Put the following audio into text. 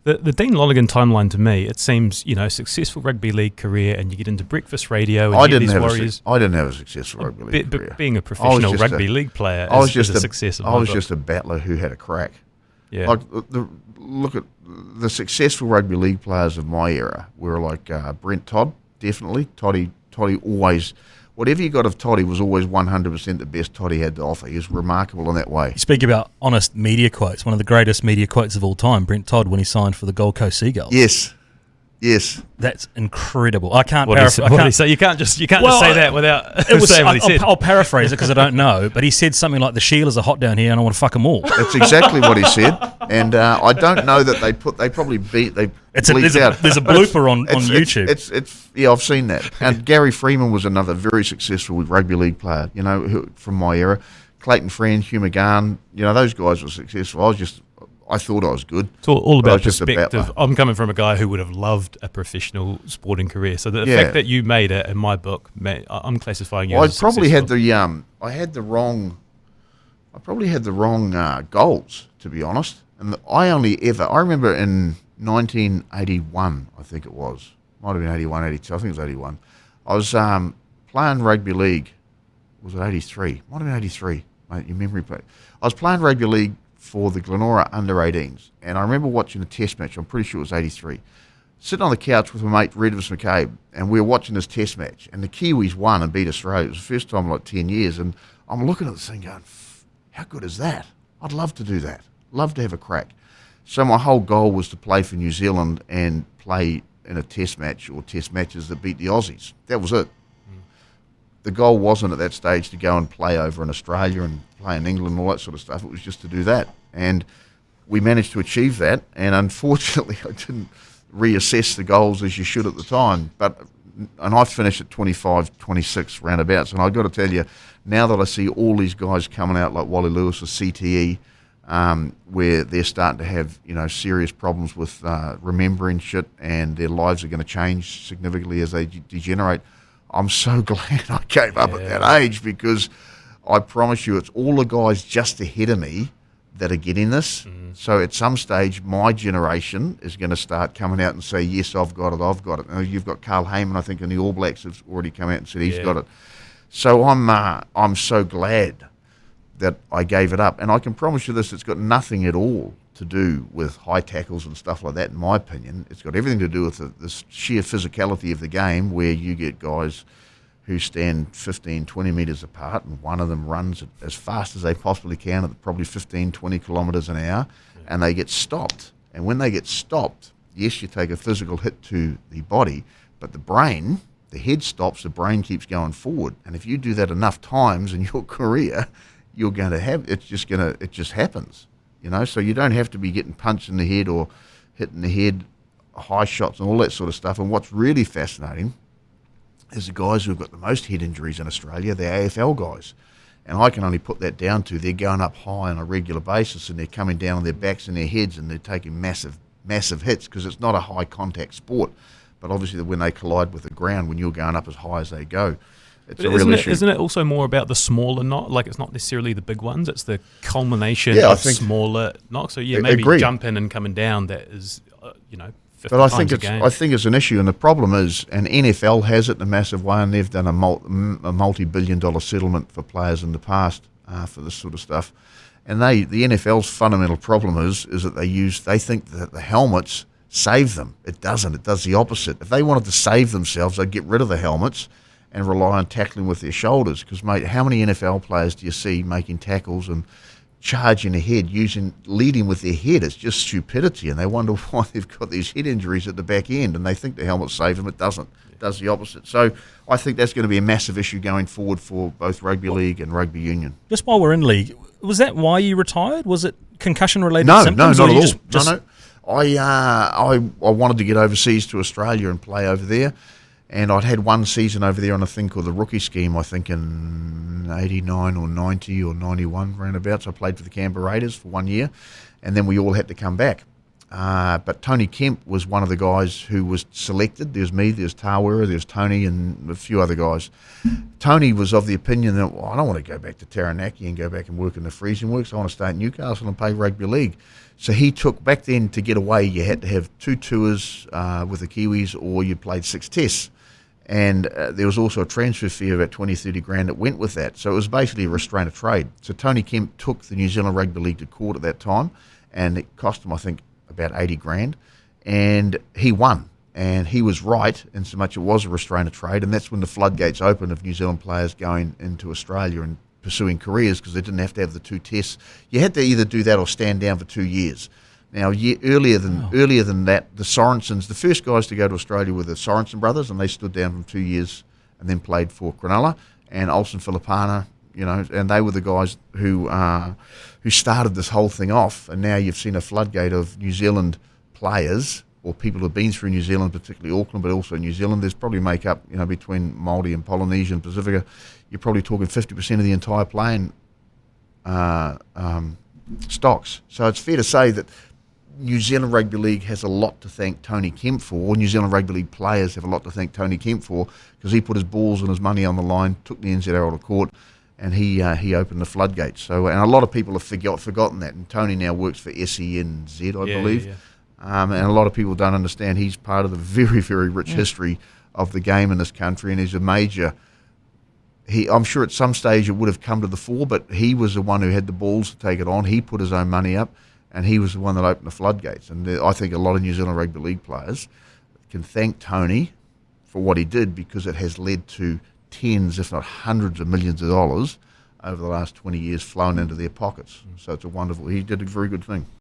The Dean Lonergan timeline to me, it seems, successful rugby league career, and you get into breakfast radio. And I didn't have a successful rugby league career. But being a professional rugby league player is a success. I was just a battler who had a crack. Yeah. Like look at the successful rugby league players of my era were like Brent Todd, definitely. Toddy always. Whatever you got of Toddy was always 100% the best Toddy had to offer. He was remarkable in that way. You speak about honest media quotes. One of the greatest media quotes of all time, Brent Todd, when he signed for the Gold Coast Seagulls. Yes. That's incredible. I can't paraphrase. So you can't just say that without saying what he said. I'll paraphrase it because I don't know, but he said something like, the Sheilas are hot down here and I want to fuck them all. That's exactly what he said. And I don't know that they probably bleeped out. There's a blooper on YouTube. I've seen that. And Gary Freeman was another very successful rugby league player, from my era. Clayton Friend, Hugh McGahn, those guys were successful. I thought I was good. It's all about perspective. I'm coming from a guy who would have loved a professional sporting career. So the fact that you made it, in my book, I'm classifying you as probably successful. I probably had the wrong goals, to be honest. And I remember in 1981, I think it was. Might have been 81, 82. I think it was 81. I was playing rugby league. Was it 83? Might have been 83. Mate, your memory play. I was playing rugby league for the Glenora under-18s. And I remember watching a test match. I'm pretty sure it was 83. Sitting on the couch with my mate, Redvis McCabe, and we were watching this test match. And the Kiwis won and beat Australia. It was the first time in like 10 years. And I'm looking at this thing going, how good is that? I'd love to do that. Love to have a crack. So my whole goal was to play for New Zealand and play in a test match or test matches that beat the Aussies. That was it. The goal wasn't at that stage to go and play over in Australia and play in England and all that sort of stuff. It was just to do that. And we managed to achieve that. And unfortunately, I didn't reassess the goals as you should at the time. And I finished at 25, 26 roundabouts. And I've got to tell you, now that I see all these guys coming out like Wally Lewis with CTE, where they're starting to have serious problems with remembering shit, and their lives are going to change significantly as they degenerate. I'm so glad I gave up at that age, because I promise you it's all the guys just ahead of me that are getting this. So at some stage my generation is going to start coming out and say, yes, I've got it. And you've got Carl Heyman, I think, in the All Blacks, have already come out and said he's got it. So I'm so glad that I gave it up. And I can promise you this, it's got nothing at all to do with high tackles and stuff like that, in my opinion. It's got everything to do with the sheer physicality of the game, where you get guys who stand 15, 20 metres apart, and one of them runs as fast as they possibly can at probably 15, 20 kilometres an hour, and they get stopped. And when they get stopped, yes, you take a physical hit to the body, but the brain, the head stops, the brain keeps going forward. And if you do that enough times in your career, you're going to have, it just happens. So you don't have to be getting punched in the head or hitting the head, high shots and all that sort of stuff. And what's really fascinating is the guys who've got the most head injuries in Australia, the AFL guys. And I can only put that down to they're going up high on a regular basis, and they're coming down on their backs and their heads, and they're taking massive, massive hits, because it's not a high contact sport. But obviously when they collide with the ground, when you're going up as high as they go, it's a real issue. Isn't it also more about the smaller knock? Like, it's not necessarily the big ones; it's the culmination of smaller knocks. So maybe jumping and coming down, that is, 50 but I think it's an issue, and the problem is, and NFL has it in a massive way, and they've done a multi-billion-dollar settlement for players in the past for this sort of stuff. And the NFL's fundamental problem is that they think that the helmets save them. It doesn't. It does the opposite. If they wanted to save themselves, they'd get rid of the helmets and rely on tackling with their shoulders. Because, mate, how many NFL players do you see making tackles and charging ahead, leading with their head? It's just stupidity, and they wonder why they've got these head injuries at the back end, and they think the helmet saves them. It doesn't. It does the opposite. So I think that's going to be a massive issue going forward for both rugby league and rugby union. Just while we're in league, was that why you retired? Was it concussion-related symptoms? No, not at all. I wanted to get overseas to Australia and play over there. And I'd had one season over there on a thing called the rookie scheme, I think in 89 or 90 or 91 roundabouts. I played for the Canberra Raiders for 1 year, and then we all had to come back. but Tony Kemp was one of the guys who was selected. There's me, there's Tawera, there's Tony, and a few other guys. Tony was of the opinion that, I don't want to go back to Taranaki and go back and work in the freezing works. I want to stay at Newcastle and play rugby league. So he took, back then to get away, you had to have 2 tours with the Kiwis, or you played 6 tests. And there was also a transfer fee of about 20, 30 grand that went with that. So it was basically a restraint of trade. So Tony Kemp took the New Zealand Rugby League to court at that time, and it cost him, I think, about 80 grand. And he won. And he was right in so much it was a restraint of trade. And that's when the floodgates opened of New Zealand players going into Australia and pursuing careers, because they didn't have to have the 2 tests. You had to either do that or stand down for 2 years. Now, earlier than that, the Sorensens, the first guys to go to Australia were the Sorensen brothers, and they stood down for 2 years and then played for Cronulla, and Olsen Filipana, and they were the guys who started this whole thing off. And now you've seen a floodgate of New Zealand players, or people who have been through New Zealand, particularly Auckland, but also New Zealand. There's probably make up, between Māori and Polynesian and Pacifica, you're probably talking 50% of the entire playing stocks. So it's fair to say that New Zealand Rugby League has a lot to thank Tony Kemp for, or New Zealand Rugby League players have a lot to thank Tony Kemp for, because he put his balls and his money on the line, took the NZRL to court, and he opened the floodgates. So, and a lot of people have forgotten that, and Tony now works for SENZ, I believe. Yeah. And a lot of people don't understand he's part of the very, very rich history of the game in this country, and he's a major. I'm sure at some stage it would have come to the fore, but he was the one who had the balls to take it on. He put his own money up, and he was the one that opened the floodgates. And I think a lot of New Zealand Rugby League players can thank Tony for what he did, because it has led to tens, if not hundreds of millions of dollars over the last 20 years flowing into their pockets. So it's he did a very good thing.